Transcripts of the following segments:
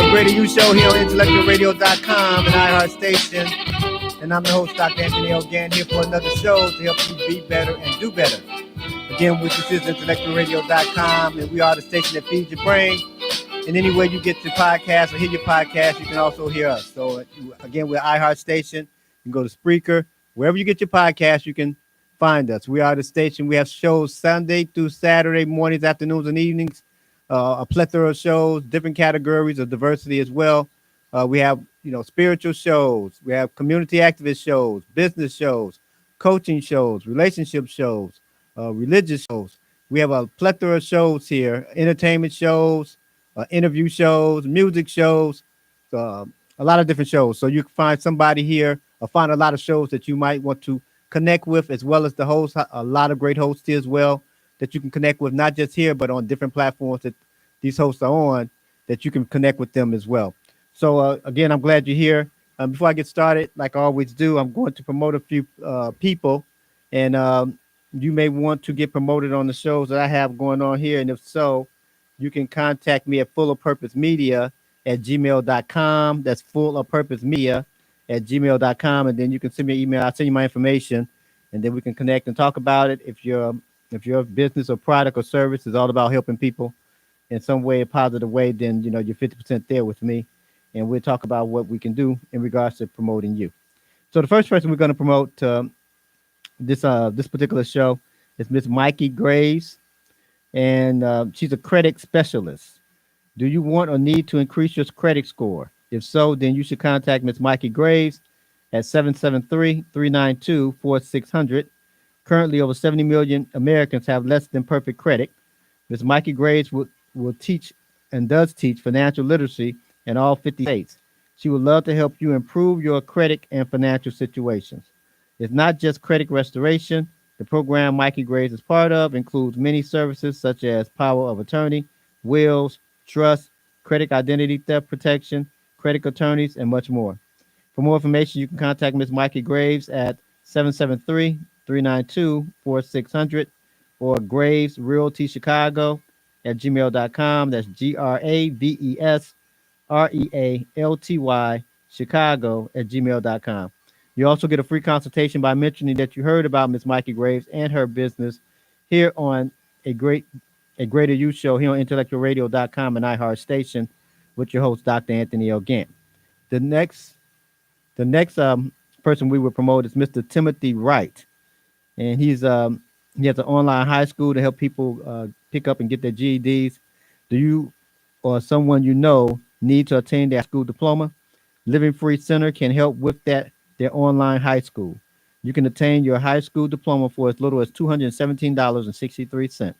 A Greater You Show here on IntellectualRadio.com and iHeart Station. And I'm the host, Dr. Anthony L. Gantt, here for another show to help you be better and do better. Again, this is IntellectualRadio.com, and we are the station that feeds your brain. And anywhere you get your podcast or hear your podcast, you can also hear us. So, again, we're iHeart Station. You can go to Spreaker. Wherever you get your podcast, you can find us. We are the station. We have shows Sunday through Saturday mornings, afternoons, and evenings. A plethora of shows, different categories of diversity as well. We have, spiritual shows. We have community activist shows, business shows, coaching shows, relationship shows, religious shows. We have a plethora of shows here, entertainment shows, interview shows, music shows, a lot of different shows. So you can find somebody here or find a lot of shows that you might want to connect with, as well as the host, a lot of great hosts here as well that you can connect with, not just here, but on different platforms that these hosts are on, that you can connect with them as well. So again, I'm glad you're here. Before I get started, like I always do, I'm going to promote a few people, and you may want to get promoted on the shows that I have going on here. And if so, you can contact me at fullofpurposemedia@gmail.com. That's fullofpurposemedia@gmail.com. And then you can send me an email. I'll send you my information, and then we can connect and talk about it. If your business or product or service is all about helping people in some way, a positive way, then you're 50% there with me, and we'll talk about what we can do in regards to promoting you. So the first person we're going to promote this particular show is Miss Mikki Graves, and she's a credit specialist. Do you want or need to increase your credit score? If so, then you should contact Miss Mikki Graves at 773-392-4600. Currently, over 70 million Americans have less than perfect credit. Ms. Mikki Graves will teach and does teach financial literacy in all 50 states. She would love to help you improve your credit and financial situations. It's not just credit restoration. The program Mikki Graves is part of includes many services such as power of attorney, wills, trust, credit identity theft protection, credit attorneys, and much more. For more information, you can contact Ms. Mikki Graves at 773-392-4600 or Gravesrealtychicago@gmail.com. That's GRAVESREALTY Chicago@gmail.com. You also get a free consultation by mentioning that you heard about Ms. Mikki Graves and her business here on a Greater You Show here on IntellectualRadio.com and iHeart Station with your host, Dr. Anthony L. Gantt. The next person we will promote is Mr. Timothy Wright, and he has an online high school to help people pick up and get their GEDs. Do you or someone you know need to attain their school diploma? Livingfreecenter can help with that. Their online high school. You can attain your high school diploma for as little as $217.63.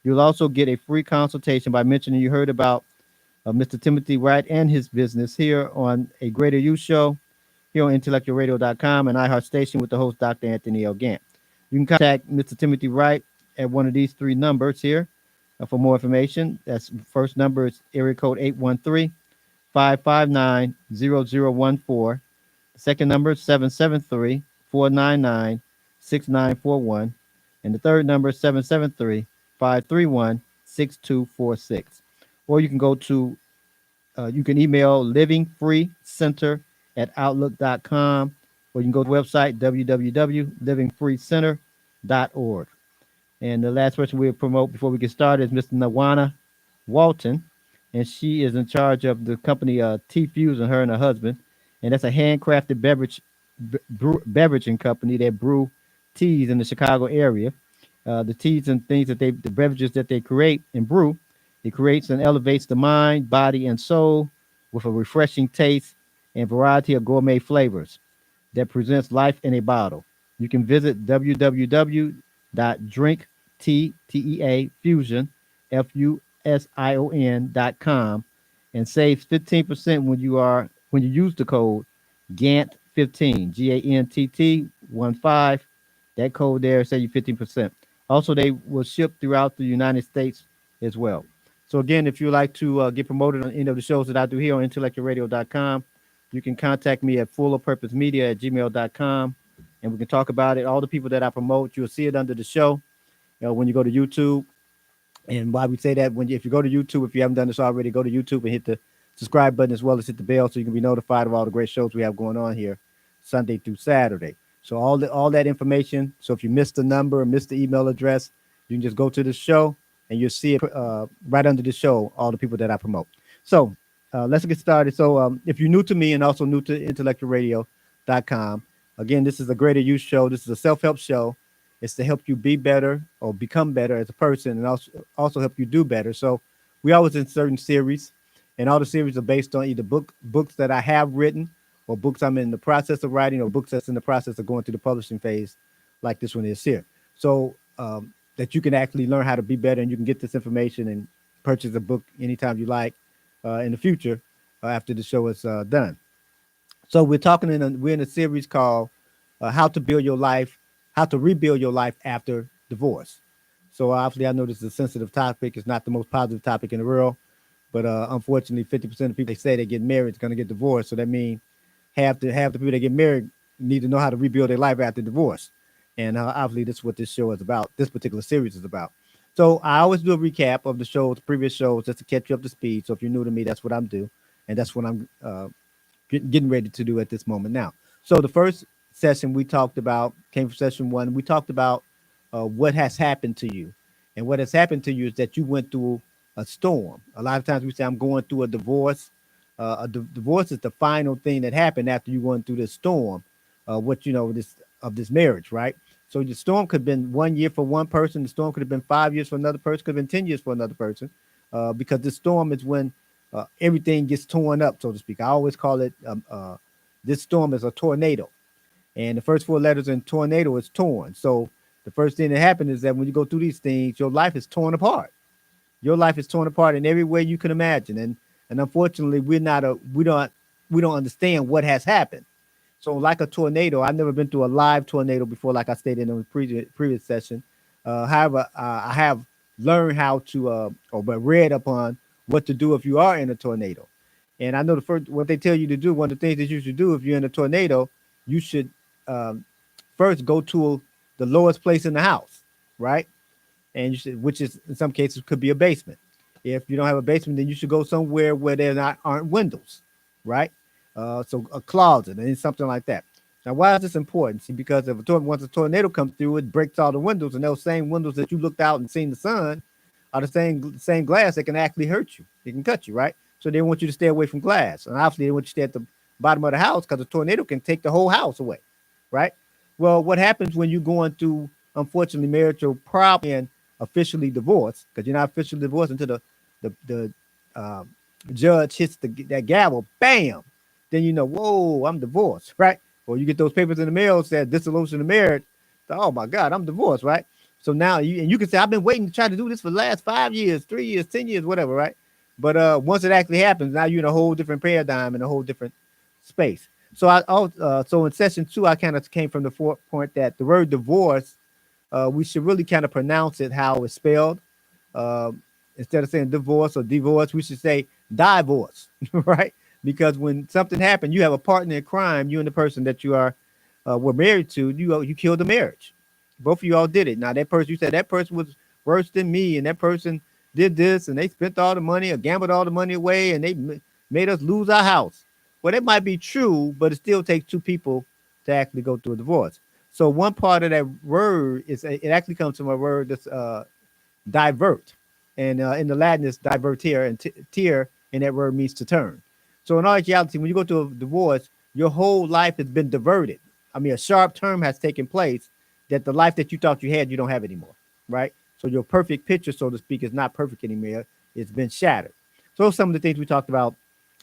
You'll also get a free consultation by mentioning you heard about Mr. Timothy Wright and his business here on a Greater You Show here on IntellectualRadio.com and iHeart Station with the host, Dr. Anthony L. Gantt. You can contact Mr. Timothy Wright at one of these three numbers here for more information. That's first number is area code 813-559-0014. The second number is 773-499-6941. And the third number is 773-531-6246. Or you can go to, you can email livingfreecenter@outlook.com, or you can go to the website www.livingfreecenter.org. And the last person we'll promote before we get started is Mr. Nawana Walton, and she is in charge of the company Teafusion, her and her husband. And that's a handcrafted beveraging company that brew teas in the Chicago area. The teas and things the beverages that they create and brew, it creates and elevates the mind, body, and soul with a refreshing taste and variety of gourmet flavors that presents life in a bottle. You can visit www.drinkteafusion.com and save 15% when you use the code GANTT15, GANTT15. That code there save you 15%. Also, they will ship throughout the United States as well. So again, if you would like to get promoted on any of the shows that I do here on IntellectualRadio.com, you can contact me at fullofpurposemedia@gmail.com, and we can talk about it. All the people that I promote, you'll see it under the show when you go to YouTube. And why we say that, if you go to YouTube, if you haven't done this already, go to YouTube and hit the subscribe button as well as hit the bell so you can be notified of all the great shows we have going on here Sunday through Saturday. So all that information. So if you missed the number or missed the email address, you can just go to the show and you'll see it right under the show, all the people that I promote. So let's get started. So if you're new to me and also new to IntellectualRadio.com, again, this is a greater you show. This is a self-help show. It's to help you be better or become better as a person and also help you do better. So we always in certain series, and all the series are based on either books that I have written or books I'm in the process of writing or books that's in the process of going through the publishing phase like this one is here. So that you can actually learn how to be better and you can get this information and purchase a book anytime you like in the future after the show is done. So we're in a series called How to Rebuild Your Life After Divorce. So obviously I know this is a sensitive topic. It's not the most positive topic in the world, but unfortunately 50% of people, they say they get married, is going to get divorced. So that means half the people that get married need to know how to rebuild their life after divorce. And obviously this is what this show is about. This particular series is about. So I always do a recap of the shows, previous shows, just to catch you up to speed. So if you're new to me, that's what I'm doing. And that's what I'm getting ready to do at this moment now. So the first session we talked about came from session 1. We talked about what has happened to you. And what has happened to you is that you went through a storm. A lot of times we say, I'm going through a divorce. Divorce is the final thing that happened after you went through this storm, this marriage, right? So the storm could have been 1 year for one person. The storm could have been 5 years for another person. Could have been 10 years for another person, because the storm is when everything gets torn up, so to speak. I always call it this storm is a tornado, and the first 4 letters in tornado is torn. So the first thing that happens is that when you go through these things, your life is torn apart. Your life is torn apart in every way you can imagine, and unfortunately, we don't understand what has happened. So like a tornado, I've never been through a live tornado before, like I stated in the previous session. However, I have learned how to read upon what to do if you are in a tornado. And I know what they tell you to do, one of the things that you should do if you're in a tornado, you should first go to the lowest place in the house, right? And you should, which is in some cases could be a basement. If you don't have a basement, then you should go somewhere where there aren't windows, right? So a closet and something like that. Now, why is this important? See, because once a tornado comes through, it breaks all the windows, and those same windows that you looked out and seen the sun are the same glass that can actually hurt you. It can cut you, right? So they want you to stay away from glass, and obviously they want you to stay at the bottom of the house because a tornado can take the whole house away, right? Well, what happens when you're going through, unfortunately, marital problem and officially divorced, because you're not officially divorced until the judge hits that gavel, bam, then you know, whoa, I'm divorced, right? Or you get those papers in the mail that said dissolution of marriage. So, oh my God, I'm divorced, right? So now you can say, I've been waiting to try to do this for the last 5 years, 3 years, 10 years, whatever, right? But once it actually happens, now you're in a whole different paradigm and a whole different space. So so in session 2, I kind of came from the point that the word divorce, we should really kind of pronounce it how it's spelled. Instead of saying divorce or divorce, we should say divorce, right? Because when something happened, you have a partner in crime, you and the person that you were married to, you killed the marriage. Both of you all did it. Now that person, you said that person was worse than me, and that person did this, and they spent all the money or gambled all the money away, and they made us lose our house. Well, that might be true, but it still takes 2 people to actually go through a divorce. So one part of that word it actually comes from a word that's divert, and in the Latin it's divertere, and tier in that word means to turn. So in all reality, when you go through a divorce, your whole life has been diverted. I mean, a sharp turn has taken place that the life that you thought you had, you don't have anymore, right? So your perfect picture, so to speak, is not perfect anymore. It's been shattered. So some of the things we talked about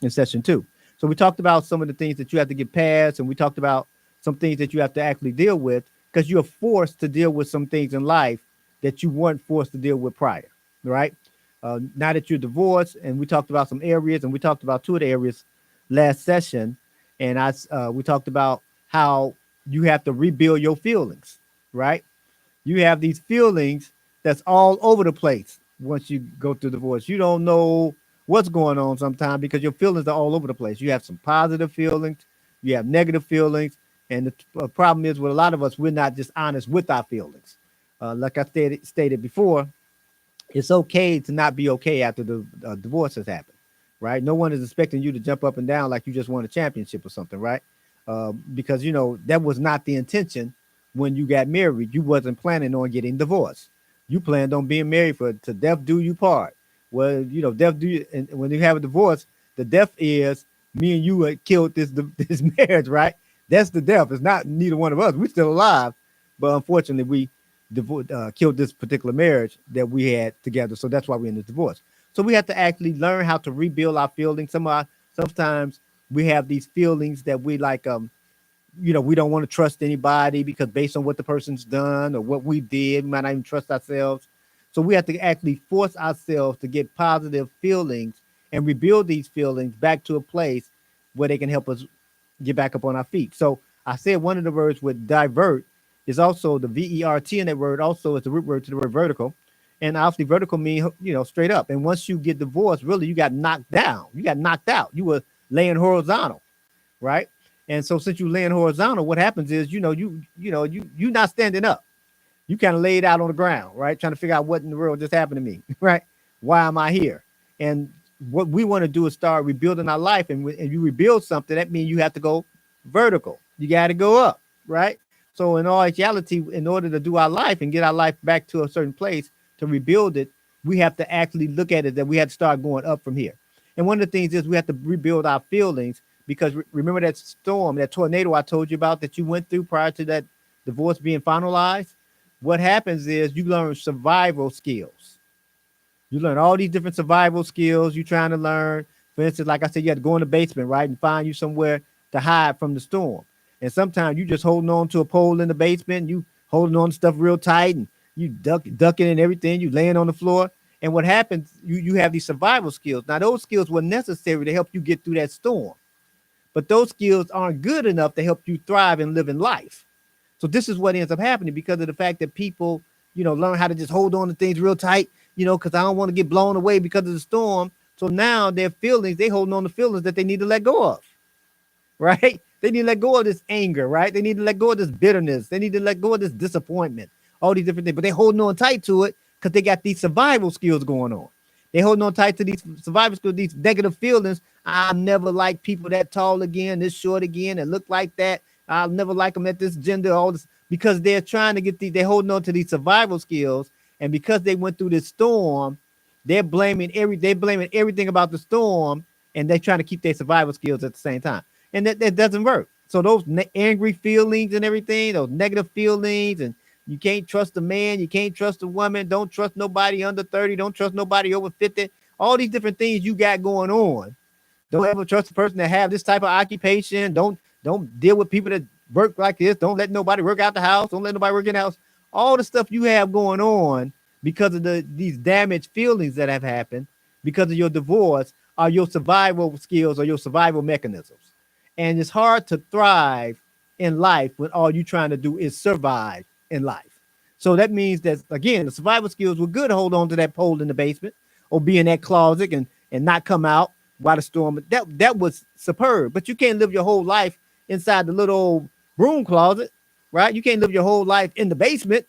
in session 2. So we talked about some of the things that you have to get past, and we talked about some things that you have to actually deal with because you're forced to deal with some things in life that you weren't forced to deal with prior, right? Now that you're divorced, and we talked about some areas, and we talked about 2 of the areas last session, and we talked about how you have to rebuild your feelings, right? You have these feelings that's all over the place once you go through divorce. You don't know what's going on sometimes because your feelings are all over the place. You have some positive feelings, you have negative feelings, and the problem is with a lot of us, we're not just honest with our feelings. Like I stated before, it's okay to not be okay after the divorce has happened. right? No one is expecting you to jump up and down like you just won a championship or something, right? Because that was not the intention when you got married. You wasn't planning on getting divorced. You planned on being married to death do you part. Well, death do you, and when you have a divorce, the death is me and you killed this marriage, right? That's the death. It's not neither one of us. We're still alive, but unfortunately, we killed this particular marriage that we had together. So that's why we're in the divorce. So we have to actually learn how to rebuild our feelings. Sometimes we have these feelings that we like, we don't want to trust anybody because based on what the person's done or what we did, we might not even trust ourselves. So we have to actually force ourselves to get positive feelings and rebuild these feelings back to a place where they can help us get back up on our feet. So I said one of the words with divert is also the VERT in that word also is the root word to the word vertical. And obviously vertical means, straight up. And once you get divorced, really, you got knocked down. You got knocked out. You were laying horizontal, right? And so since you laying horizontal, what happens is, you're not standing up. You kind of laid out on the ground, right? Trying to figure out what in the world just happened to me, right? Why am I here? And what we want to do is start rebuilding our life. And you rebuild something, that means you have to go vertical. You got to go up, right? So in all actuality, in order to do our life and get our life back to a certain place, to rebuild it, we have to actually look at it that we have to start going up from here. And one of the things is we have to rebuild our feelings because remember that storm, that tornado I told you about that you went through prior to that divorce being finalized? What happens is you learn survival skills. You learn all these different survival skills you're trying to learn. For instance, like I said, you have to go in the basement, right, and find you somewhere to hide from the storm. And sometimes you just holding on to a pole in the basement, and you holding on to stuff real tight, and you ducking and everything, you laying on the floor. And what happens, you have these survival skills. Now, those skills were necessary to help you get through that storm. But those skills aren't good enough to help you thrive and live in life. So this is what ends up happening because of the fact that people, learn how to just hold on to things real tight, because I don't want to get blown away because of the storm. So now their feelings, they holding on to feelings that they need to let go of, right? They need to let go of this anger, right? They need to let go of this bitterness. They need to let go of this disappointment, all these different things. But they holding on tight to it because they got these survival skills going on. They holding on tight to these survival skills, these negative feelings. I never like people that tall again, this short again, and look like that. I'll never like them at this gender, all this, because they're trying to they're holding on to these survival skills. And because they went through this storm, they're blaming everything about the storm, and they're trying to keep their survival skills at the same time. And that doesn't work. So those angry feelings and everything, those negative feelings, and you can't trust a man, you can't trust a woman, don't trust nobody under 30, don't trust nobody over 50, all these different things you got going on. Don't ever trust a person that have this type of occupation. Don't deal with people that work like this. Don't let nobody work out the house. Don't let nobody work in the house. All the stuff you have going on because of these damaged feelings that have happened because of your divorce are your survival skills or your survival mechanisms. And it's hard to thrive in life when all you're trying to do is survive in life. So that means that, again, the survival skills were good to hold on to that pole in the basement or be in that closet and not come out while the storm. That was superb. But you can't live your whole life inside the little old broom closet, right? You can't live your whole life in the basement,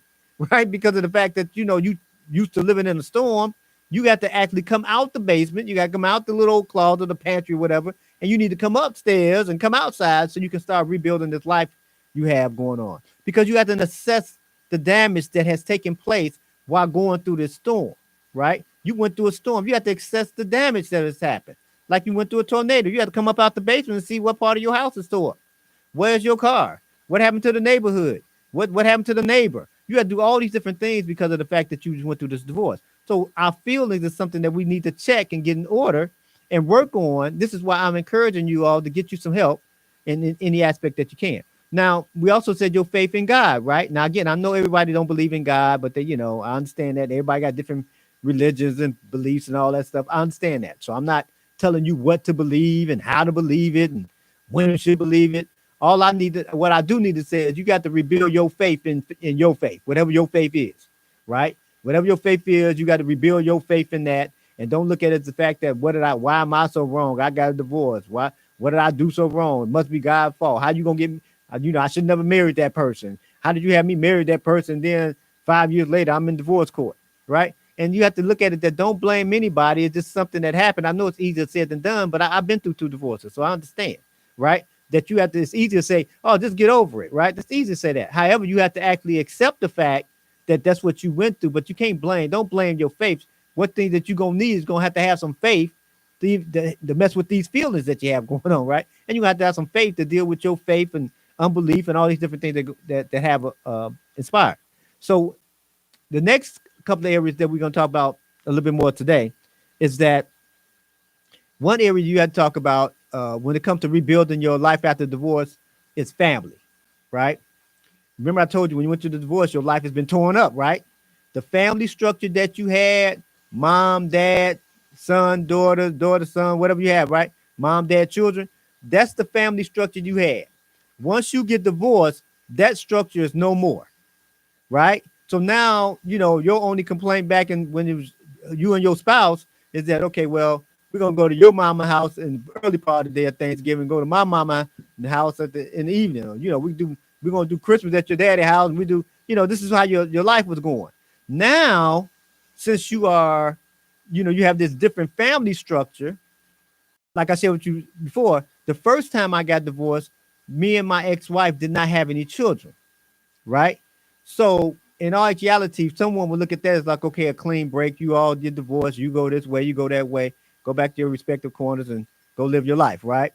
right? Because of the fact that, you used to living in a storm. You got to actually come out the basement. You got to come out the little old closet, the pantry, whatever. And you need to come upstairs and come outside so you can start rebuilding this life you have going on. Because you have to assess the damage that has taken place while going through this storm, right? You went through a storm. You have to assess the damage that has happened. Like you went through a tornado. You have to come up out the basement and see what part of your house is tore. Where's your car? What happened to the neighborhood? What happened to the neighbor? You have to do all these different things because of the fact that you just went through this divorce. So our feelings is something that we need to check and get in order and work on. This is why I'm encouraging you all to get you some help in any aspect that you can. Now, we also said your faith in God, right? Now, again, I know everybody don't believe in God, but they, I understand that everybody got different religions and beliefs and all that stuff. I understand that. So I'm not telling you what to believe and how to believe it and when you should believe it. What I do need to say is you got to rebuild your faith in your faith, whatever your faith is, right? Whatever your faith is, you got to rebuild your faith in that. And don't look at it as the fact that why am I so wrong? I got a divorce. What did I do so wrong? It must be God's fault. How you going to get me? I should never marry that person. How did you have me marry that person? Then 5 years later, I'm in divorce court, right? And you have to look at it that don't blame anybody. It's just something that happened. I know it's easier said than done, but I've been through 2 divorces, so I understand, right? That you have to, it's easy to say, oh, just get over it, right? It's easy to say that. However, you have to actually accept the fact that that's what you went through, but you can't blame, don't blame your faith. What thing that you're going to need is going to have some faith to mess with these feelings that you have going on, right? And you have to have some faith to deal with your faith and unbelief and all these different things that have inspired. So the next couple of areas that we're going to talk about a little bit more today is that one area you had to talk about when it comes to rebuilding your life after divorce is family, right? Remember I told you when you went through the divorce, your life has been torn up, right? The family structure that you had, mom, dad, son, daughter, son, whatever you have, right? Mom, dad, children, that's the family structure you had. Once you get divorced, that structure is no more, right? So now, your only complaint back when it was you and your spouse is that, okay, well, we're going to go to your mama house in the early part of the day of Thanksgiving, go to my mama house in the evening. We're going to do Christmas at your daddy's house. And we do, this is how your life was going. Now, since you are, you have this different family structure, like I said with you before, the first time I got divorced, me and my ex-wife did not have any children, right? So in all actuality, someone would look at that as like, okay, a clean break. You all get divorced. You go this way, you go that way, go back to your respective corners and go live your life, right?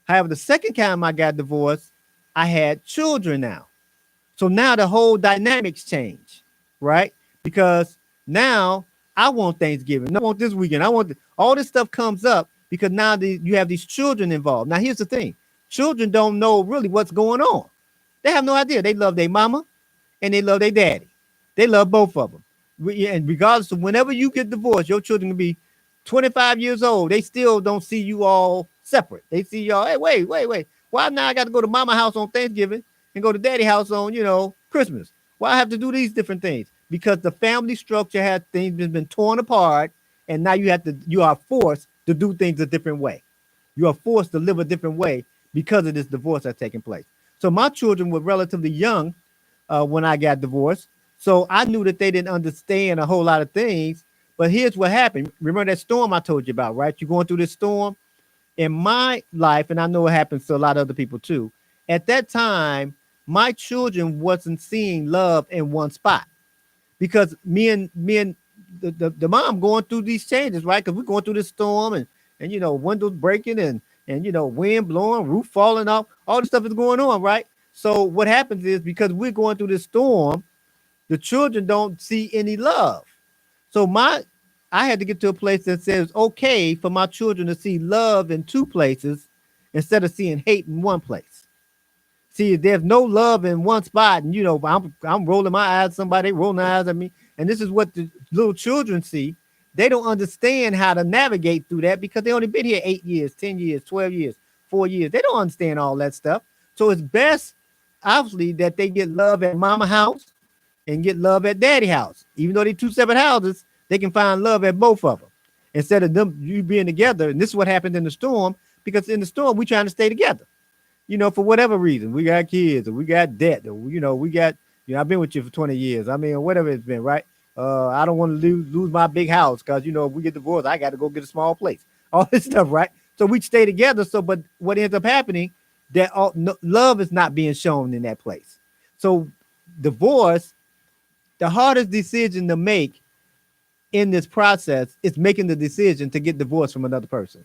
However, the second time I got divorced, I had children now. So now the whole dynamics change, right? Because now I want Thanksgiving. I want this weekend. All this stuff comes up because now you have these children involved. Now, here's the thing. Children don't know really what's going on. They have no idea. They love their mama and they love their daddy. They love both of them. And regardless of whenever you get divorced, your children can be 25 years old. They still don't see you all separate. They see y'all, hey, wait. Why now I got to go to mama house on Thanksgiving and go to daddy house on, Christmas? Why I have to do these different things? Because the family structure has things been torn apart, and now you are forced to do things a different way. You are forced to live a different way because of this divorce that's taking place. So my children were relatively young when I got divorced. So I knew that they didn't understand a whole lot of things. But here's what happened. Remember that storm I told you about, right? You're going through this storm. In my life, and I know it happens to a lot of other people too, at that time, my children wasn't seeing love in one spot because me and the mom going through these changes, right? Because we're going through this storm and windows breaking and wind blowing, roof falling off, all this stuff is going on, right? So what happens is because we're going through this storm, the children don't see any love. So I had to get to a place that says okay for my children to see love in two places instead of seeing hate in one place. See, there's no love in one spot, and I'm rolling my eyes at somebody, rolling their eyes at me, and this is what the little children see. They don't understand how to navigate through that because they only been here 8 years, 10 years, 12 years, 4 years. They don't understand all that stuff. So it's best, obviously, that they get love at mama house and get love at daddy house. Even though they're two separate houses, they can find love at both of them instead of you being together. And this is what happened in the storm, because in the storm, we trying to stay together, for whatever reason. We got kids or we got debt or, we got, I've been with you for 20 years. I mean, whatever it's been, right? I don't want to lose my big house because, if we get divorced, I got to go get a small place. All this stuff, right? So we stay together. So, but what ends up happening, that love is not being shown in that place. So divorce, the hardest decision to make in this process is making the decision to get divorced from another person.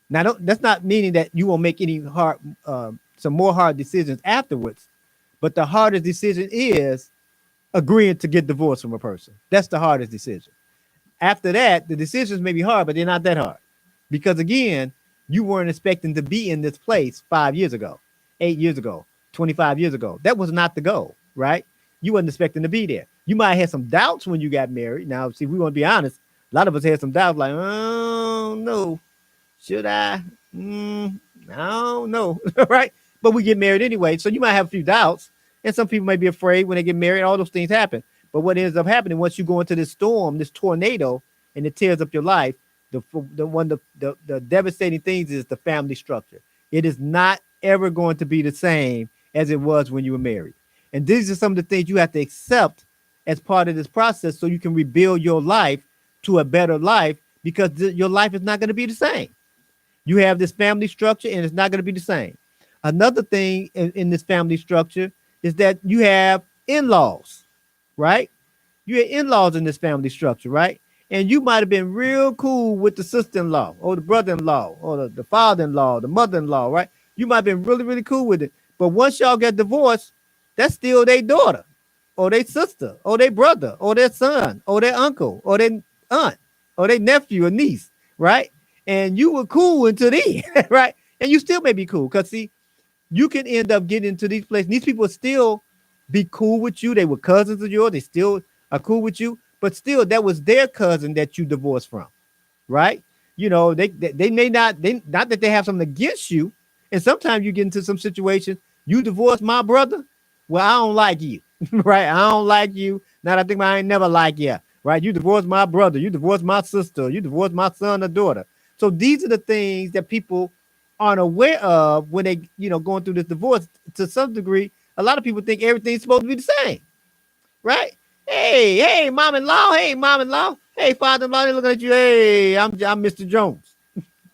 Now, that's not meaning that you won't make any some more hard decisions afterwards, but the hardest decision is agreeing to get divorced from a person. That's the hardest decision. After that, the decisions may be hard, but they're not that hard because, again, you weren't expecting to be in this place 5 years ago, 8 years ago, 25 years ago. That was not the goal, right? You wasn't expecting to be there. You might have had some doubts when you got married. Now, see, we want to be honest. A lot of us had some doubts like, oh, no, should I? I don't know, right? But we get married anyway. So you might have a few doubts. And some people may be afraid when they get married. All those things happen. But what ends up happening once you go into this storm, this tornado, and it tears up your life, the devastating things is the family structure. It is not ever going to be the same as it was when you were married. And these are some of the things you have to accept as part of this process so you can rebuild your life to a better life, because your life is not going to be the same. You have this family structure and it's not going to be the same. Another thing in this family structure is that you have in-laws, right? You have in-laws in this family structure, right? And you might have been real cool with the sister-in-law or the brother-in-law or the father-in-law, the mother-in-law, right? You might have been really, really cool with it. But once y'all get divorced, that's still their daughter or their sister or their brother or their son or their uncle or their aunt or their nephew or niece, right? And you were cool until then, right? And you still may be cool because, see, you can end up getting into these places. These people still be cool with you. They were cousins of yours. They still are cool with you. But still, that was their cousin that you divorced from, right? You know, they may not that they have something against you. And sometimes you get into some situation, you divorced my brother. Well, I don't like you, right? I don't like you. Now I think I ain't never like you, right? You divorced my brother. You divorced my sister. You divorced my son or daughter. So these are the things that people aren't aware of when they, going through this divorce. To some degree, a lot of people think everything's supposed to be the same, right? Hey, mom-in-law. Hey, mom-in-law. Hey, father-in-law. They're looking at you. Hey, I'm Mr. Jones.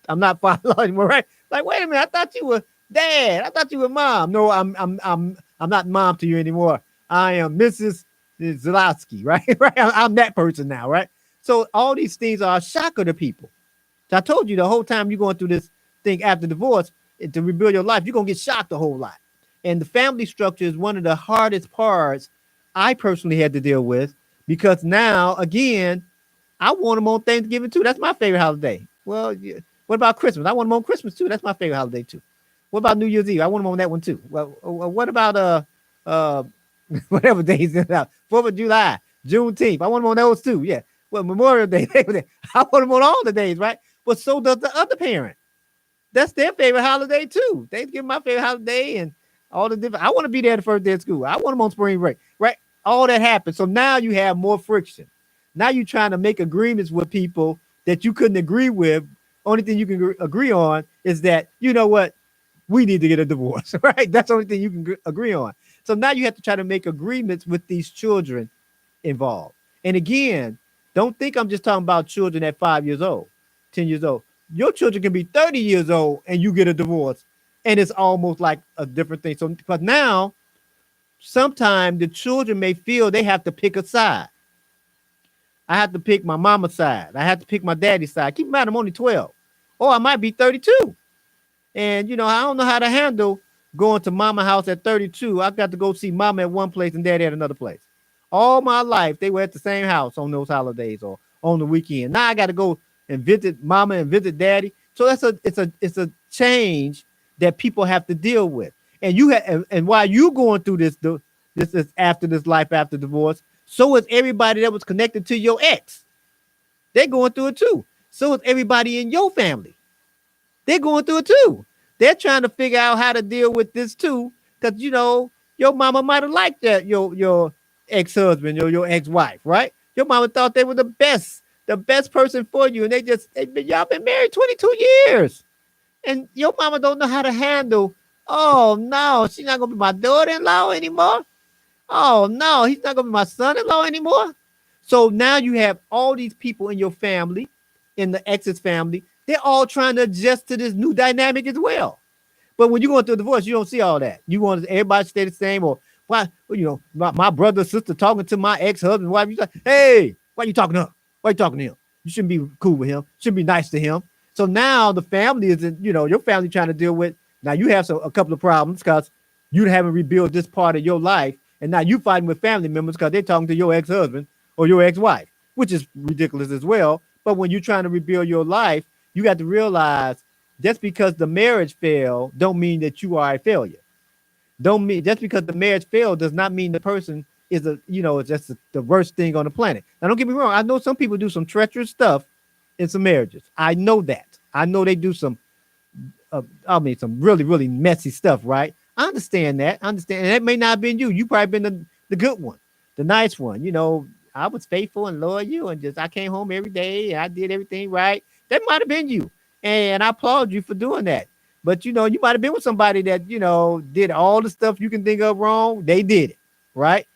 I'm not father-in-law anymore, right? Like, wait a minute. I thought you were dad. I thought you were mom. No, I'm not mom to you anymore. I am Mrs. Zalowski, right? Right. I'm that person now, right? So all these things are a shocker to people. So I told you the whole time you're going through this thing after divorce to rebuild your life, you're going to get shocked a whole lot. And the family structure is one of the hardest parts I personally had to deal with, because now, again, I want them on Thanksgiving too. That's my favorite holiday. Well, yeah. What about Christmas? I want them on Christmas too. That's my favorite holiday too. What about New Year's Eve? I want them on that one too. Well, what about whatever days it out? 4th of July, Juneteenth. I want them on those too. Yeah. Well, Memorial Day. I want them on all the days, right? But so does the other parent. That's their favorite holiday too. Thanksgiving, my favorite holiday, and all the different. I want to be there the first day of school. I want them on spring break, right? All that happens. So now you have more friction. Now you're trying to make agreements with people that you couldn't agree with. Only thing you can agree on is that, you know what, we need to get a divorce, right? That's the only thing you can agree on. So now you have to try to make agreements with these children involved. And again, don't think I'm just talking about children at 5 years old, 10 years old. Your children can be 30 years old and you get a divorce, and it's almost like a different thing. So because now, sometimes the children may feel they have to pick a side. I have to pick my mama's side. I have to pick my daddy's side. Keep in mind, I'm only 12. Or I might be 32. And, I don't know how to handle going to mama's house at 32. I got to go see mama at one place and daddy at another place. All my life, they were at the same house on those holidays or on the weekend. Now I got to go and visit mama and visit daddy. So it's a change that people have to deal with. And and while you going through this is after this life after divorce, so is everybody that was connected to your ex. They're going through it too. So is everybody in your family. They're going through it too. They're trying to figure out how to deal with this too, because your mama might have liked that your ex-husband or your ex-wife, right? Your mama thought they were the best person for you, and y'all been married 22 years, and your mama don't know how to handle. Oh no, she's not gonna be my daughter-in-law anymore. Oh no, he's not gonna be my son-in-law anymore. So now you have all these people in your family, in the ex's family. They're all trying to adjust to this new dynamic as well. But when you're going through a divorce, you don't see all that. You want everybody to stay the same. Or why, my brother or sister talking to my ex-husband, wife, you like, hey, why you talking to her? Why you talking to him? You shouldn't be cool with him. Shouldn't be nice to him. So now the family isn't, your family trying to deal with. Now you have a couple of problems because you haven't rebuilt this part of your life. And now you fighting with family members because they're talking to your ex-husband or your ex-wife, which is ridiculous as well. But when you're trying to rebuild your life, you got to realize just because the marriage failed don't mean that you are a failure. Don't mean just because the marriage failed does not mean the person is it's just the worst thing on the planet. Now, don't get me wrong. I know some people do some treacherous stuff in some marriages. I know that. I know they do some really, really messy stuff, right? I understand that. And that may not have been you. You probably been the good one, the nice one. I was faithful and loyal and I came home every day and I did everything right. That might have been you. And I applaud you for doing that. But, you might have been with somebody that, did all the stuff you can think of wrong. They did it, right?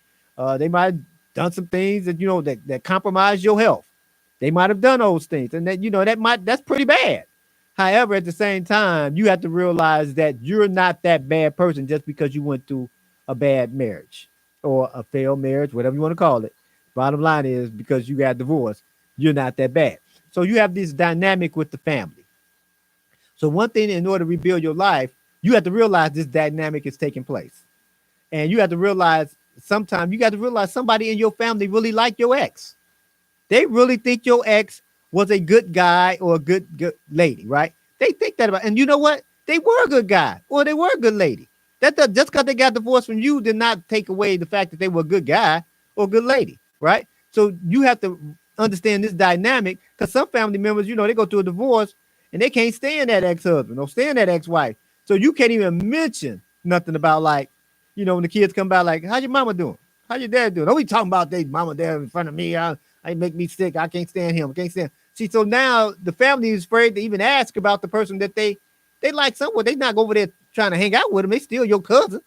They might have done some things that, that compromise your health. They might have done those things, and that's pretty bad. However, at the same time, you have to realize that you're not that bad person just because you went through a bad marriage or a failed marriage, whatever you want to call it. Bottom line is, because you got divorced, you're not that bad. So you have this dynamic with the family. So one thing, in order to rebuild your life, you have to realize this dynamic is taking place. And you have to realize sometimes you got to realize somebody in your family really like your ex. They really think your ex was a good guy or a good lady, right? They think that about, and you know what? They were a good guy or they were a good lady. Just because they got divorced from you did not take away the fact that they were a good guy or a good lady, right? So you have to understand this dynamic, because some family members, they go through a divorce and they can't stand that ex-husband or stand that ex-wife. So you can't even mention nothing about, like, when the kids come by, like, how's your mama doing? How your dad doing? Don't be talking about their mama there in front of me. I make me sick. I can't stand him. I can't stand. See, so now the family is afraid to even ask about the person that they like somewhere. They not go over there trying to hang out with them. They still your cousin.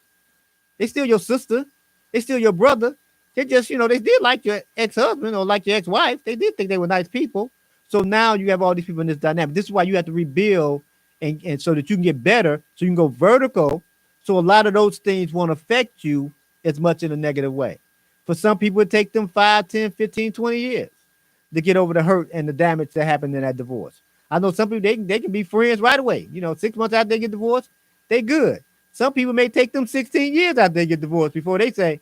They still your sister. They still your brother. They just, they did like your ex-husband or like your ex-wife. They did think they were nice people. So now you have all these people in this dynamic. This is why you have to rebuild and so that you can get better, so you can go vertical. So a lot of those things won't affect you as much in a negative way. For some people, it take them 5, 10, 15, 20 years to get over the hurt and the damage that happened in that divorce. I know some people, they can be friends right away. 6 months after they get divorced, they good. Some people may take them 16 years after they get divorced before they say,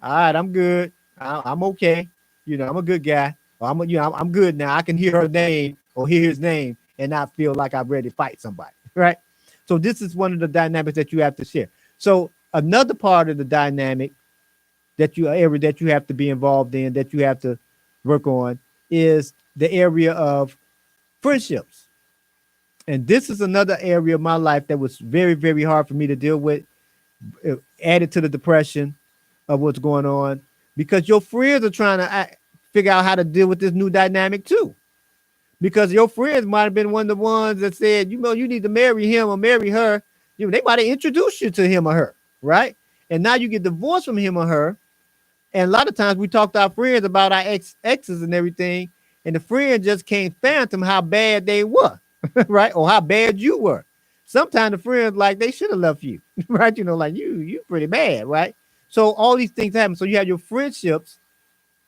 all right, I'm good. I'm okay. I'm a good guy. Or I'm good now. I can hear her name or hear his name and not feel like I'm ready to fight somebody, right? So this is one of the dynamics that you have to share. So another part of the dynamic that you have to be involved in, that you have to work on, is the area of friendships. And this is another area of my life that was very, very hard for me to deal with, added to the depression of what's going on, because your friends are trying to figure out how to deal with this new dynamic too. Because your friends might have been one of the ones that said, you need to marry him or marry her. They might have introduced you to him or her, right? And now you get divorced from him or her. And a lot of times we talk to our friends about our exes and everything, and the friend just can't fathom how bad they were, right? Or how bad you were. Sometimes the friends, like, they should have left you, right? Like, you pretty bad, right? So all these things happen. So you have your friendships,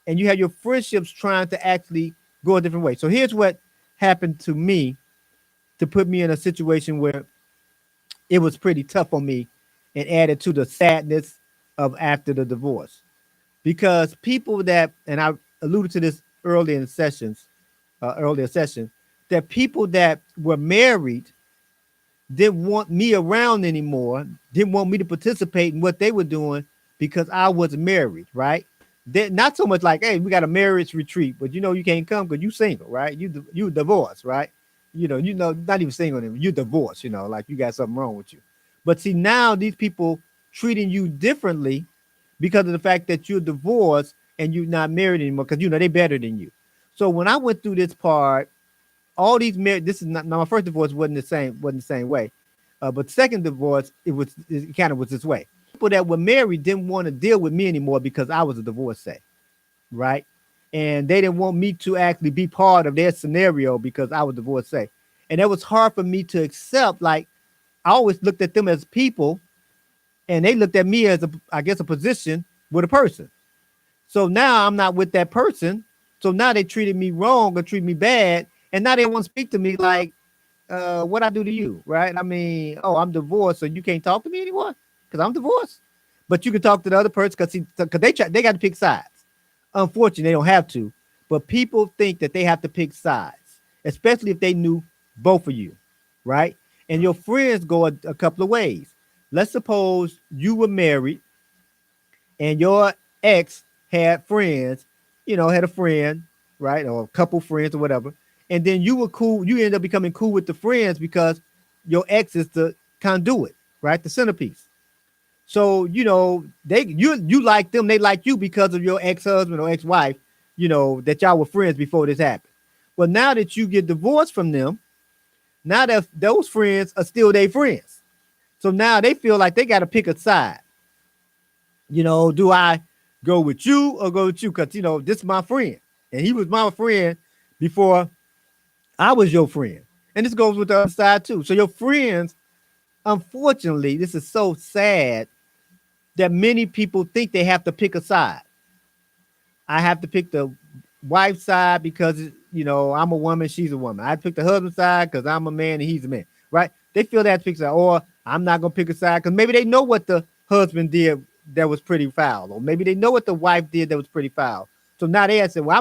and you have your friendships trying to actually go a different way. So here's what happened to me to put me in a situation where it was pretty tough on me and added to the sadness of after the divorce. Because people that, and I alluded to this earlier in session, that people that were married didn't want me around anymore, didn't want me to participate in what they were doing because I was married, right? Not so much like, hey, we got a marriage retreat, but you can't come because you single, right? You divorced, right? Not even single anymore. You divorced, like you got something wrong with you. But see, now these people treating you differently because of the fact that you're divorced and you're not married anymore, because they better than you. So when I went through this part, all these this is not, now my first divorce wasn't the same way, but second divorce it kind of was this way. People that were married didn't want to deal with me anymore because I was a divorcee, right? And they didn't want me to actually be part of their scenario because I was a divorcee, and it was hard for me to accept. Like, I always looked at them as people, and they looked at me as a position with a person. So now I'm not with that person. So now they treated me wrong or treated me bad. And now they want to speak to me like, what I do to you, right? I mean, oh, I'm divorced, so you can't talk to me anymore because I'm divorced. But you can talk to the other person because they got to pick sides. Unfortunately, they don't have to. But people think that they have to pick sides, especially if they knew both of you, right? And your friends go a couple of ways. Let's suppose you were married and your ex had friends, had a friend, right? Or a couple friends or whatever. And then you were cool. You end up becoming cool with the friends because your ex is the conduit, right? The centerpiece. So, you like them. They like you because of your ex-husband or ex-wife, that y'all were friends before this happened. Well, now that you get divorced from them, now that those friends are still their friends. So now they feel like they got to pick a side. Do I go with you or go with you, because this is my friend, and he was my friend before I was your friend. And this goes with the other side too. So your friends, unfortunately, this is so sad that many people think they have to pick a side. I have to pick the wife's side because I'm a woman, she's a woman. I pick the husband's side because I'm a man and he's a man, right? They feel they have to pick a side, or I'm not gonna pick a side because maybe they know what the husband did that was pretty foul, or maybe they know what the wife did that was pretty foul. So now they say, well,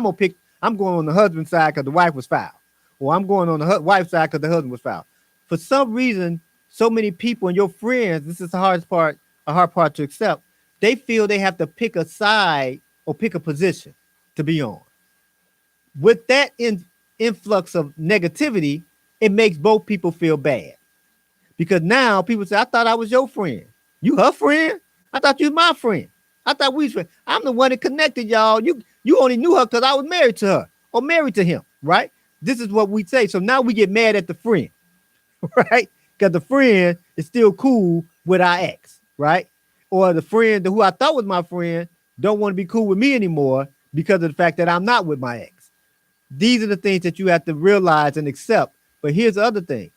I'm going on the husband's side because the wife was foul, or I'm going on the wife's side because the husband was foul. For some reason, so many people and your friends, this is the hardest part, a hard part to accept. They feel they have to pick a side or pick a position to be on. With that influx of negativity, it makes both people feel bad. Because now people say, I thought I was your friend. You her friend? I thought you was my friend. I thought we was friends. I'm the one that connected y'all. You only knew her because I was married to her or married to him, right? This is what we say. So now we get mad at the friend, right? Because the friend is still cool with our ex, right? Or the friend who I thought was my friend don't want to be cool with me anymore because of the fact that I'm not with my ex. These are the things that you have to realize and accept. But here's the other thing.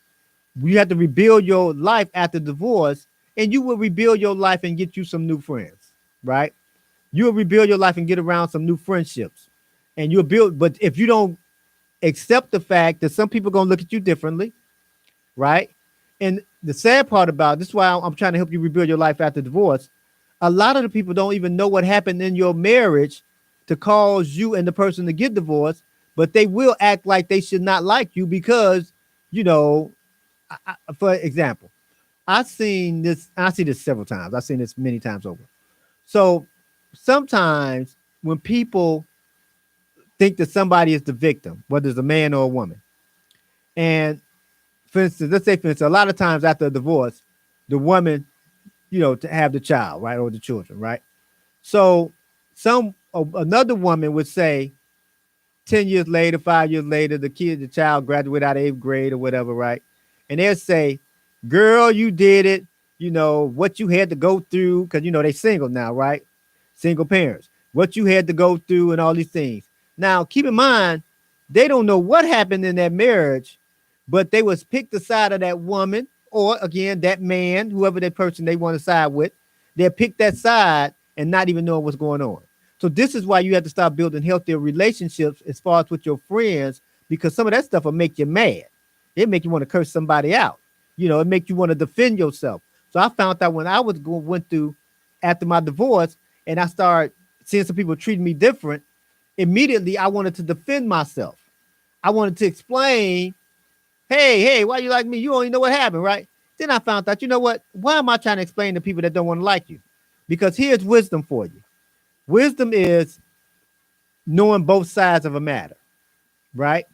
You have to rebuild your life after divorce, and you will rebuild your life and get you some new friends, right? You will rebuild your life and get around some new friendships. And you'll build, but if you don't accept the fact that some people are going to look at you differently, right? And the sad part about it, this is why I'm trying to help you rebuild your life after divorce. A lot of the people don't even know what happened in your marriage to cause you and the person to get divorced, but they will act like they should not like you because, for example, I see this several times. I've seen this many times over. So sometimes when people think that somebody is the victim, whether it's a man or a woman, and for instance, a lot of times after a divorce, the woman, to have the child, right, or the children, right? So another woman would say 10 years later, 5 years later, the child graduated out of 8th grade or whatever, right? And they'll say, girl, you did it, what you had to go through, because, they single now, right? Single parents, what you had to go through and all these things. Now, keep in mind, they don't know what happened in that marriage, but they was picked the side of that woman, or again, that man, whoever that person they want to side with, they'll pick that side and not even know what's going on. So this is why you have to start building healthier relationships as far as with your friends, because some of that stuff will make you mad. It make you want to curse somebody out. It make you want to defend yourself. So I found out when I went through after my divorce and I started seeing some people treating me different, immediately I wanted to defend myself. I wanted to explain, hey, why you like me? You only know what happened, right? Then I found out, you know what? Why am I trying to explain to people that don't want to like you? Because here's wisdom for you. Wisdom is knowing both sides of a matter, right?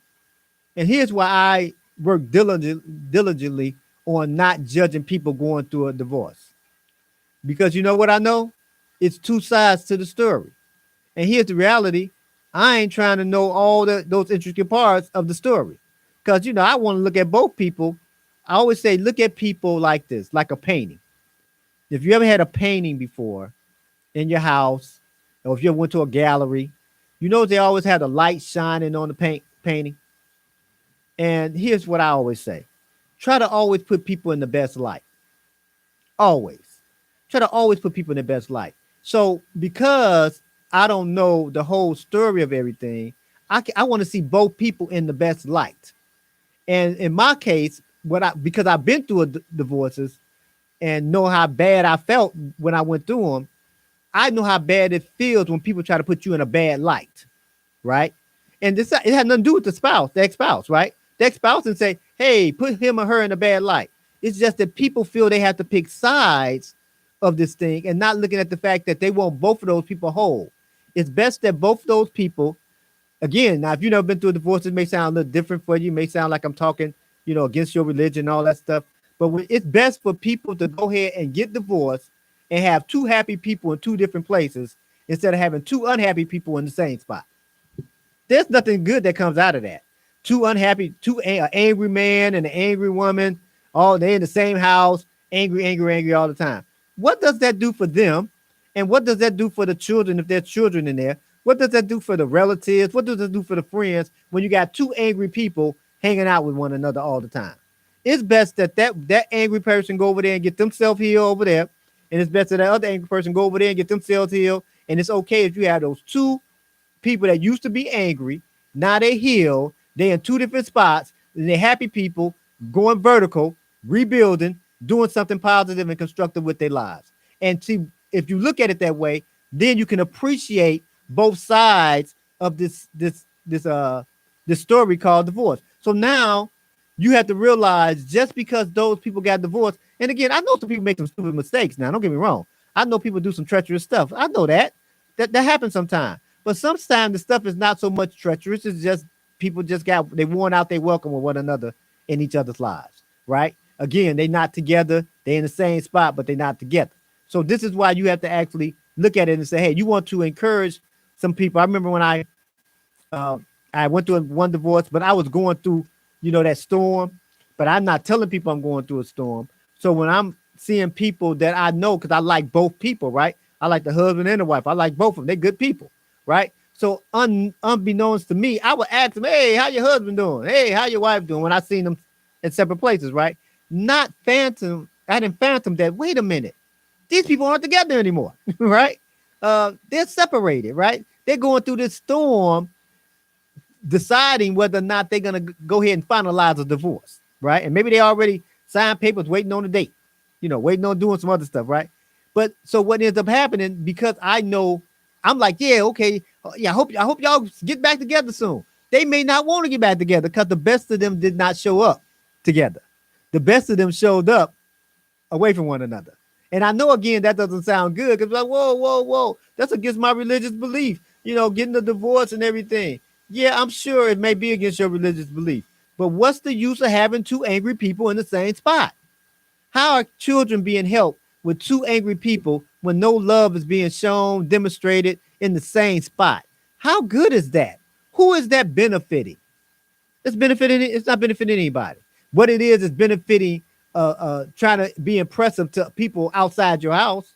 And here's why I work diligently on not judging people going through a divorce. Because you know what I know? It's two sides to the story. And here's the reality. I ain't trying to know all those intricate parts of the story. Because, I want to look at both people. I always say, look at people like this, like a painting. If you ever had a painting before in your house, or if you ever went to a gallery, they always have the light shining on the painting. And here's what I always say. Try to always put people in the best light. Always. Try to always put people in the best light. So because I don't know the whole story of everything, I want to see both people in the best light. And in my case, because I've been through divorces and know how bad I felt when I went through them, I know how bad it feels when people try to put you in a bad light, right? And it had nothing to do with the ex-spouse, right? The ex-spouse and say, hey, put him or her in a bad light. It's just that people feel they have to pick sides of this thing and not looking at the fact that they want both of those people whole. It's best that both of those people, again, now if you've never been through a divorce, it may sound a little different for you. It may sound like I'm talking, against your religion and all that stuff. But it's best for people to go ahead and get divorced and have two happy people in two different places instead of having two unhappy people in the same spot. There's nothing good that comes out of that. An angry man and an angry woman, all they in the same house, angry all the time. What does that do for them? And what does that do for the children if there's children in there? What does that do for the relatives? What does it do for the friends when you got two angry people hanging out with one another all the time? It's best that angry person go over there and get themselves healed over there. And it's best that other angry person go over there and get themselves healed. And it's okay if you have those two people that used to be angry. Now they heal. They're in two different spots. And they're happy people going vertical, rebuilding, doing something positive and constructive with their lives. And see, if you look at it that way, then you can appreciate both sides of this story called divorce. So now you have to realize just because those people got divorced, and again, I know some people make some stupid mistakes now. Don't get me wrong. I know people do some treacherous stuff. I know that happens sometimes. But sometimes the stuff is not so much treacherous. It's just people they worn out their welcome with one another in each other's lives, right? Again, they're not together. They're in the same spot, but they're not together. So this is why you have to actually look at it and say, hey, you want to encourage some people. I remember when I went through one divorce, but I was going through, that storm, but I'm not telling people I'm going through a storm. So when I'm seeing people that I know, because I like both people, right? I like the husband and the wife. I like both of them. They're good people, right? So unbeknownst to me, I would ask them, hey, how your husband doing? Hey, how your wife doing? When I seen them in separate places, right? I didn't phantom that, wait a minute, these people aren't together anymore, right? They're separated, right? They're going through this storm, deciding whether or not they're going to go ahead and finalize a divorce, right? And maybe they already signed papers waiting on a date, waiting on doing some other stuff, right? But so what ends up happening, because I know, I'm like, yeah, okay, yeah, I hope y'all get back together soon. They may not want to get back together because the best of them did not show up together. The best of them showed up away from one another. And I know, again, that doesn't sound good because like, whoa, that's against my religious belief, getting a divorce and everything. Yeah, I'm sure it may be against your religious belief, but what's the use of having two angry people in the same spot? How are children being helped with two angry people when no love is being shown, demonstrated in the same spot? How good is that? Who is that benefiting? It's not benefiting anybody. What it is benefiting trying to be impressive to people outside your house.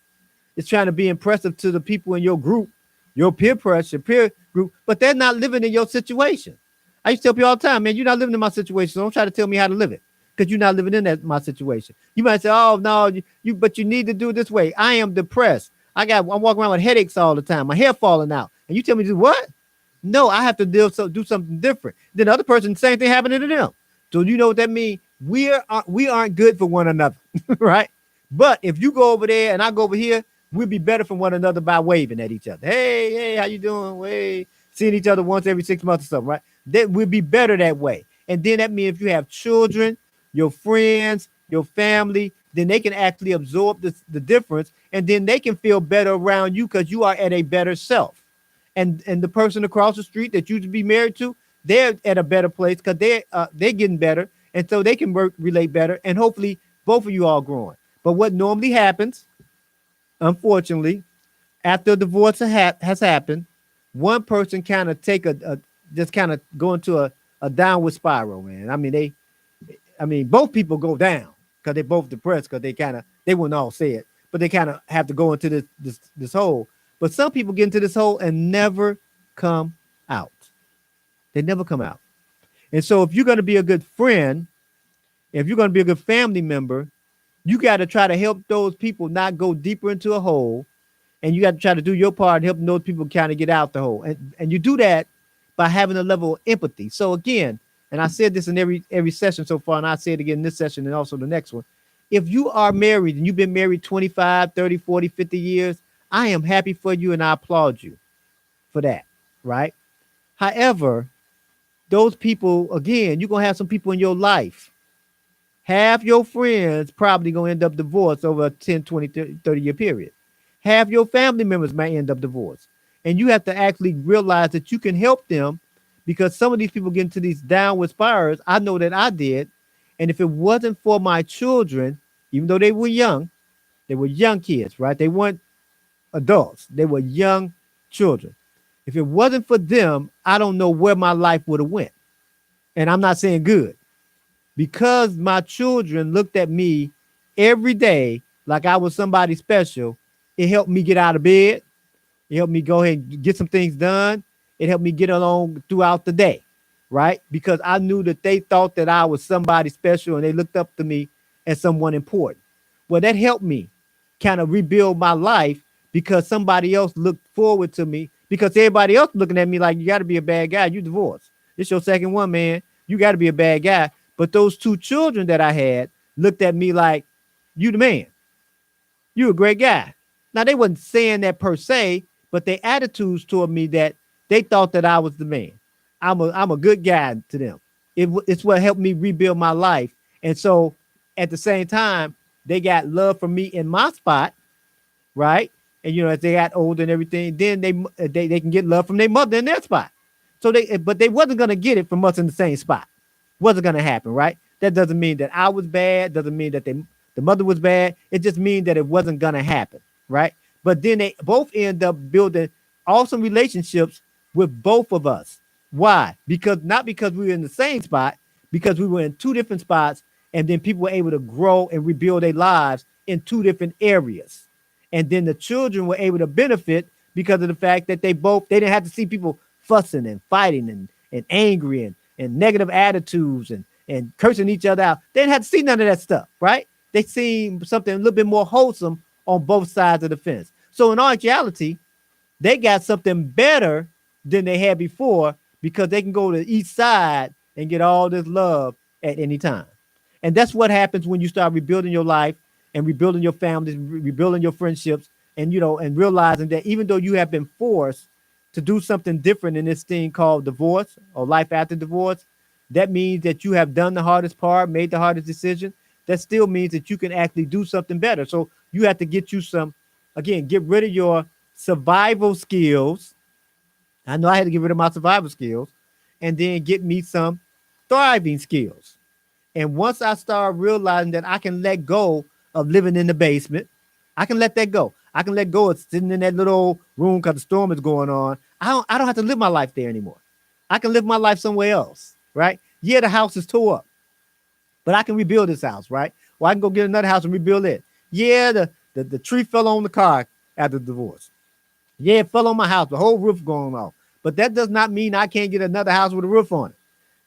It's trying to be impressive to the people in your group, your peer pressure, peer group, but they're not living in your situation. I used to tell people all the time, man, you're not living in my situation, so don't try to tell me how to live it because you're not living in my situation. You might say, oh, no, but you need to do it this way. I am depressed. I'm walking around with headaches all the time. My hair falling out. And you tell me to do what? No, I have to do something different. Then the other person, same thing happening to them. So you know what that means? We aren't good for one another, right? But if you go over there and I go over here, we'll be better for one another by waving at each other. Hey, how you doing? Hey, seeing each other once every 6 months or something, right? That we'll be better that way. And then that means if you have children, your friends, your family, then they can actually absorb the difference, and then they can feel better around you because you are at a better self. And the person across the street that you to be married to, they're at a better place because they're getting better, and so they can relate better, and hopefully both of you all growing. But what normally happens, unfortunately, after a divorce has happened, one person kind of just kind of go into a downward spiral, man. I mean, both people go down because they're both depressed because they wouldn't all say it, but they kind of have to go into this hole. But some people get into this hole and never come out. They never come out. And so if you're going to be a good friend, if you're going to be a good family member, you got to try to help those people not go deeper into a hole. And you got to try to do your part, helping those people kind of get out the hole. And you do that by having a level of empathy. So again, and I said this in every session so far, and I say it again in this session and also the next one. If you are married and you've been married 25, 30, 40, 50 years, I am happy for you and I applaud you for that, right? However, those people, again, you're going to have some people in your life. Half your friends probably going to end up divorced over a 10, 20, 30 year period. Half your family members might end up divorced. And you have to actually realize that you can help them because some of these people get into these downward spirals. I know that I did. And if it wasn't for my children, even though they were young kids, right? They weren't adults. They were young children. If it wasn't for them, I don't know where my life would have went. And I'm not saying good. Because my children looked at me every day like I was somebody special, It helped me get out of bed. It helped me go ahead and get some things done. It helped me get along throughout the day, right? Because I knew that they thought that I was somebody special and they looked up to me as someone important. Well, that helped me kind of rebuild my life because somebody else looked forward to me because everybody else looking at me like, you got to be a bad guy. You divorced. It's your second one, man. You got to be a bad guy. But those two children that I had looked at me like, you the man. You a great guy. Now, they wasn't saying that per se, but their attitudes toward me that they thought that I was the man. I'm a good guy to them. It's what helped me rebuild my life. And so at the same time, they got love from me in my spot, right? And, you know, as they got older and everything, then they can get love from their mother in their spot. So but they wasn't going to get it from us in the same spot. Wasn't going to happen, right? That doesn't mean that I was bad. Doesn't mean that the mother was bad. It just means that it wasn't going to happen, right? But then they both end up building awesome relationships with both of us. Why? Not because we were in the same spot, because we were in two different spots, and then people were able to grow and rebuild their lives in two different areas. And then the children were able to benefit because of the fact that they didn't have to see people fussing and fighting and angry and negative attitudes and cursing each other out. They didn't have to see none of that stuff, right? They seen something a little bit more wholesome on both sides of the fence. So in all actuality, they got something better than they had before because they can go to each side and get all this love at any time. And that's what happens when you start rebuilding your life and rebuilding your families, rebuilding your friendships, and, you know, and realizing that even though you have been forced to do something different in this thing called divorce or life after divorce, that means that you have done the hardest part, made the hardest decision. That still means that you can actually do something better. So you have to get you get rid of your survival skills. I know I had to get rid of my survival skills and then get me some thriving skills. And once I start realizing that I can let go of living in the basement, I can let that go. I can let go of sitting in that little room because the storm is going on. I don't have to live my life there anymore. I can live my life somewhere else, right? Yeah, the house is tore up, but I can rebuild this house, right? Or I can go get another house and rebuild it. Yeah, the tree fell on the car after the divorce. Yeah, it fell on my house, the whole roof going off. But that does not mean I can't get another house with a roof on it.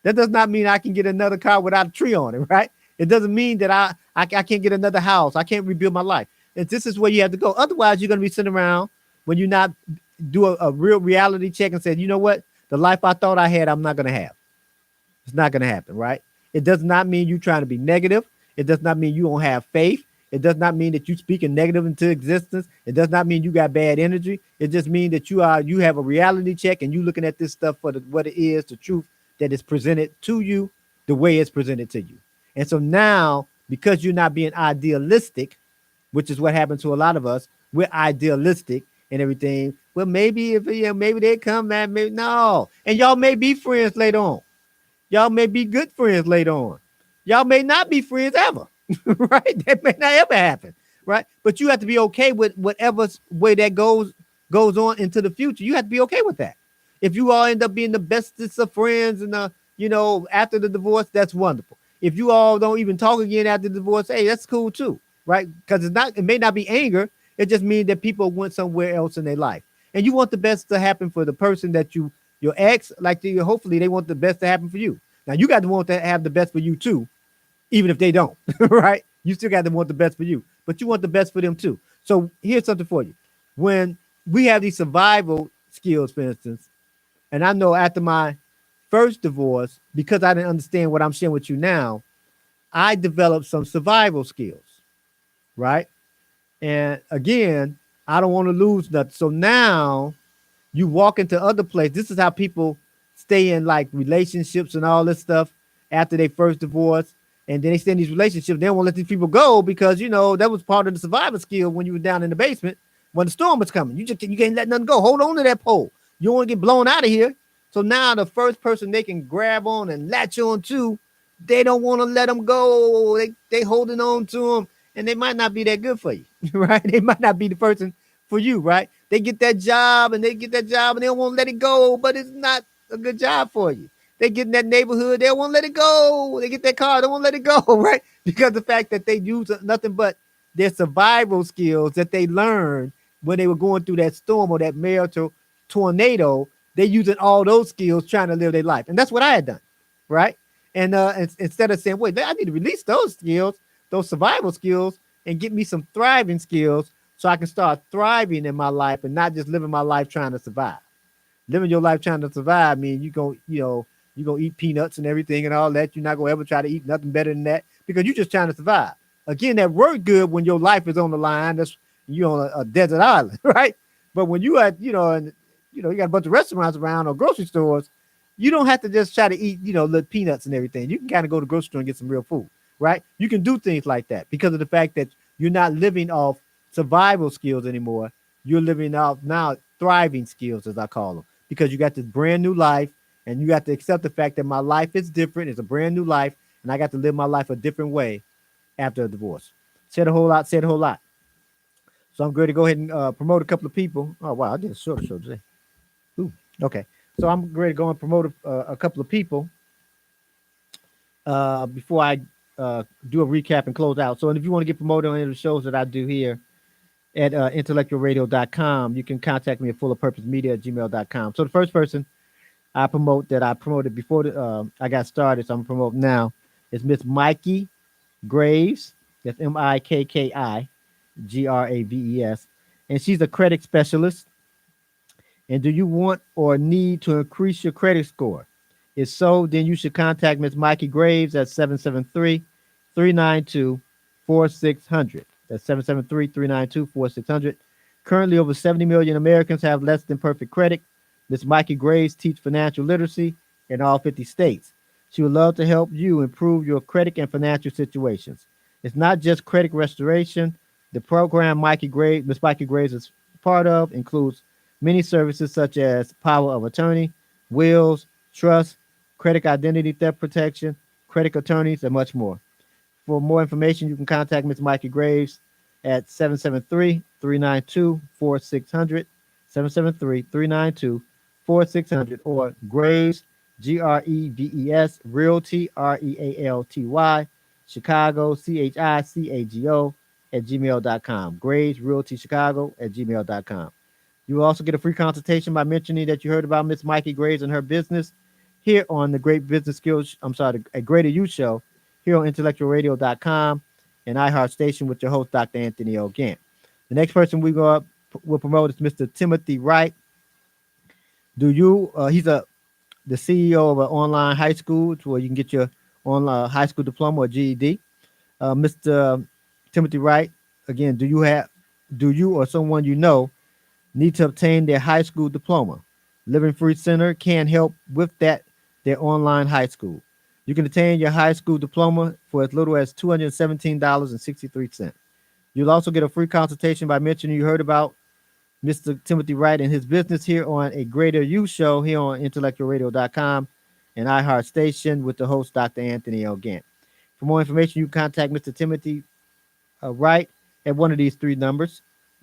That does not mean I can get another car without a tree on it, right? It doesn't mean that I can't get another house. I can't rebuild my life. And this is where you have to go. Otherwise, you're going to be sitting around when you not do a real reality check and say, you know what? The life I thought I had, I'm not going to have. It's not going to happen, right? It does not mean you trying to be negative. It does not mean you don't have faith. It does not mean that you speaking negative into existence. It does not mean you got bad energy. It just means that you have a reality check and you looking at this stuff for what it is, the truth that is presented to you, the way it's presented to you. And so now, because you're not being idealistic, which is what happens to a lot of us, we're idealistic and everything. Well, maybe maybe they come back, maybe no. And y'all may be friends later on. Y'all may be good friends later on. Y'all may not be friends ever, right? That may not ever happen, right? But you have to be okay with whatever way that goes on into the future. You have to be okay with that. If you all end up being the bestest of friends and after the divorce, that's wonderful. If you all don't even talk again after the divorce, hey, that's cool too, right? Because it may not be anger. It just means that people went somewhere else in their life. And you want the best to happen for the person that your ex, hopefully they want the best to happen for you. Now you got to want to have the best for you too, even if they don't, right? You still got to want the best for you, but you want the best for them too. So here's something for you. When we have these survival skills, for instance, and I know after my first divorce, because I didn't understand what I'm sharing with you now, I developed some survival skills, right? And again, I don't want to lose nothing. So now you walk into other places. This is how people stay in like relationships and all this stuff after they first divorce. And then they stay in these relationships. They don't want to let these people go because, that was part of the survival skill when you were down in the basement when the storm was coming. You can't let nothing go. Hold on to that pole. You don't want to get blown out of here. So now the first person they can grab on and latch on to, they don't want to let them go. They holding on to them, and they might not be that good for you, right? They might not be the person for you, right? They get that job and they don't want to let it go, but it's not a good job for you. They get in that neighborhood, they won't let it go. They get that car, they won't let it go, right? Because the fact that they use nothing but their survival skills that they learned when they were going through that storm or that marital tornado, they using all those skills trying to live their life. And that's what I had done, right? And instead of saying, wait, I need to release those skills, those survival skills, and get me some thriving skills so I can start thriving in my life and not just living my life trying to survive. Living your life trying to survive mean you gonna eat peanuts and everything and all that. You're not gonna ever try to eat nothing better than that because you're just trying to survive. Again, that worked good when your life is on the line. That's you on a desert island, right? But when you at, and you got a bunch of restaurants around or grocery stores, you don't have to just try to eat, little peanuts and everything. You can kind of go to the grocery store and get some real food, right? You can do things like that because of the fact that you're not living off survival skills anymore. You're living off now thriving skills, as I call them, because you got this brand new life and you got to accept the fact that my life is different. It's a brand new life and I got to live my life a different way after a divorce. Said a whole lot. So I'm going to go ahead and promote a couple of people. Oh, wow. I did a short show today. Ooh, okay. So I'm ready to go and promote a couple of people before I do a recap and close out. So if you want to get promoted on any of the shows that I do here at IntellectualRadio.com, you can contact me at fullerpurposemedia@gmail.com. So the first person I promoted before I got started, so I'm promoting now, is Miss Mikki Graves. That's Mikki Graves. And she's a credit specialist. And do you want or need to increase your credit score? If so, then you should contact Ms. Mikki Graves at 773-392-4600. That's 773-392-4600. Currently, over 70 million Americans have less than perfect credit. Ms. Mikki Graves teaches financial literacy in all 50 states. She would love to help you improve your credit and financial situations. It's not just credit restoration. The program Ms. Mikki Graves is part of includes many services such as power of attorney, wills, trust, credit identity theft protection, credit attorneys, and much more. For more information, you can contact Ms. Mikki Graves at 773-392-4600, 773-392-4600, or Graves, Greves, Realty, Realty, Chicago, Chicago, @gmail.com. Gravesrealtychicago@gmail.com. You will also get a free consultation by mentioning that you heard about Miss Mikki Graves and her business here on the Great Business Skills, a Greater You Show here on IntellectualRadio.com and iHeart Station with your host, Dr. Anthony L. Gantt. The next person will promote is Mr. Timothy Wright. He's the CEO of an online high school where you can get your online high school diploma or GED. Mr. Timothy Wright, again, do you or someone you know need to obtain their high school diploma? Livingfreecenter can help with that, their online high school. You can obtain your high school diploma for as little as $217.63. You'll also get a free consultation by mentioning you heard about Mr. Timothy Wright and his business here on a Greater You Show here on IntellectualRadio.com and iHeart Station with the host, Dr. Anthony L. Gantt. For more information, you can contact Mr. Timothy Wright at one of these three numbers.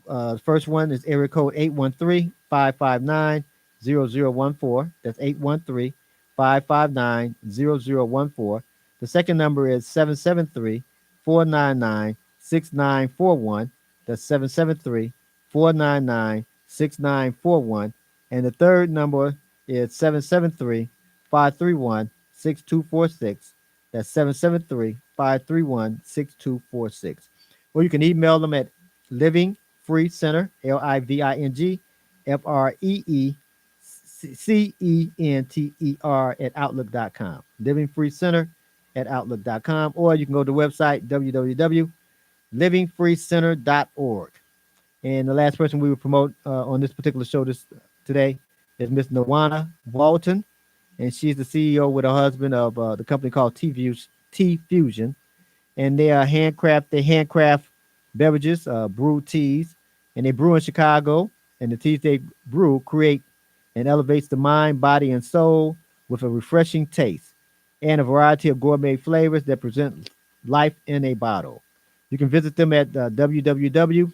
The first one is area code 813-559-0014. That's 813-559-0014. The second number is 773-499-6941. That's 773-499-6941. And the third number is 773-531-6246. That's 773-531-6246. Or you can email them at Livingfreecenter, LIVINGFREECENTER @outlook.com. Livingfreecenter @outlook.com. Or you can go to the website www.livingfreecenter.org. And the last person we will promote on this particular show today is Miss Nawana Walton. And she's the CEO with her husband of the company called Teafusion. And they are handcraft beverages, brewed teas. And they brew in Chicago. And the teas they brew create and elevates the mind, body, and soul with a refreshing taste and a variety of gourmet flavors that present life in a bottle. You can visit them at www.drinkteafusion,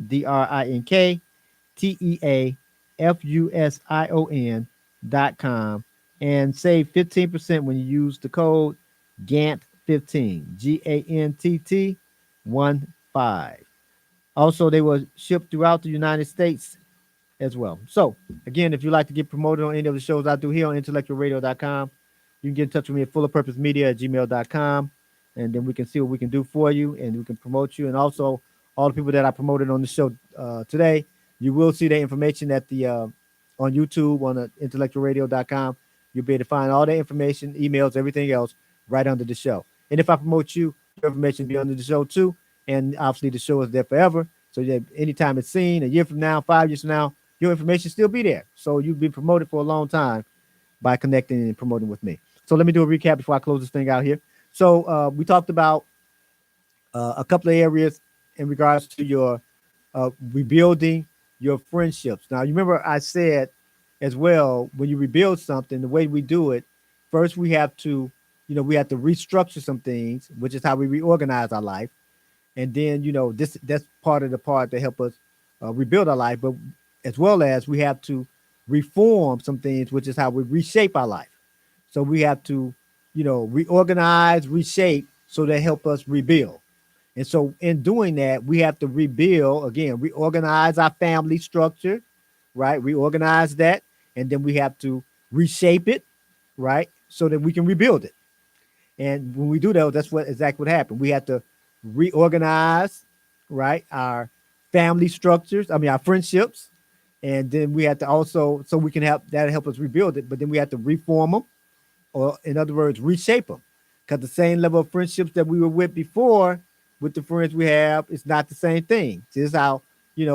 DRINKTEAFUSION.com, and save 15% when you use the code GANTT15, GANTT 15. Also, they were shipped throughout the United States as well. So, again, if you'd like to get promoted on any of the shows I do here on intellectualradio.com, you can get in touch with me at fullerpurposemedia@gmail.com, and then we can see what we can do for you and we can promote you. And also, all the people that I promoted on the show today, you will see their information at the on YouTube on intellectualradio.com. You'll be able to find all the information, emails, everything else right under the show. And if I promote you, your information will be under the show too. And obviously, the show is there forever. So that anytime it's seen, a year from now, 5 years from now, your information still be there. So you've been promoted for a long time by connecting and promoting with me. So let me do a recap before I close this thing out here. So we talked about a couple of areas in regards to your rebuilding your friendships. Now, you remember I said as well, when you rebuild something, the way we do it, first we have to, we have to restructure some things, which is how we reorganize our life. And then, that's part of the part that help us rebuild our life. But as well as we have to reform some things, which is how we reshape our life. So we have to, reorganize, reshape, so they help us rebuild. And so in doing that, we have to rebuild, again, reorganize our family structure, right? Reorganize that. And then we have to reshape it, right? So that we can rebuild it. And when we do that, that's exactly what happened. We have to reorganize, right, our family structures, our friendships. And then we have to also, so we can help us rebuild it, but then we have to reform them, or in other words, reshape them. Because the same level of friendships that we were with before, with the friends we have, it's not the same thing. This is how,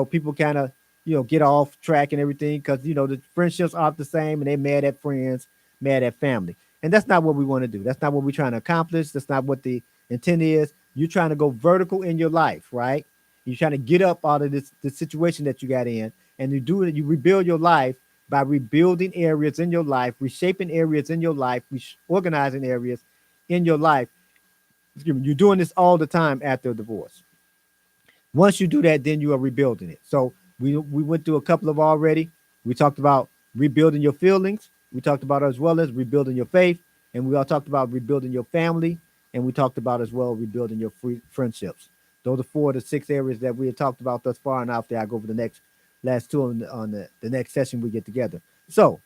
people kind of, get off track and everything, because, the friendships aren't the same and they're mad at friends, mad at family. And that's not what we want to do. That's not what we're trying to accomplish. That's not what the intent is. You're trying to go vertical in your life, right? You're trying to get up out of the situation that you got in, and you do it. You rebuild your life by rebuilding areas in your life, reshaping areas in your life, organizing areas in your life. You're doing this all the time after a divorce. Once you do that, then you are rebuilding it. So we went through a couple of already. We talked about rebuilding your feelings. We talked about as well as rebuilding your faith, and we all talked about rebuilding your family, and we talked about as well rebuilding your friendships. Those are 4 to 6 areas that we had talked about thus far, and after I go over the last 2 on the next session we get together. So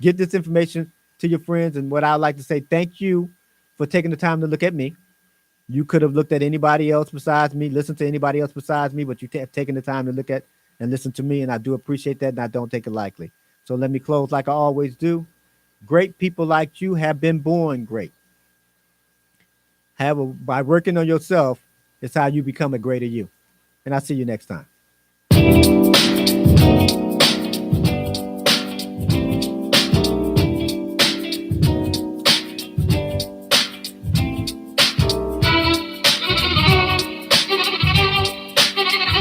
get this information to your friends, and what I'd like to say, thank you for taking the time to look at me. You could have looked at anybody else besides me, listened to anybody else besides me, but you have taken the time to look at and listen to me, and I do appreciate that, and I don't take it lightly. So let me close like I always do. Great people like you have been born great. By working on yourself, it's how you become a greater you. And I'll see you next time.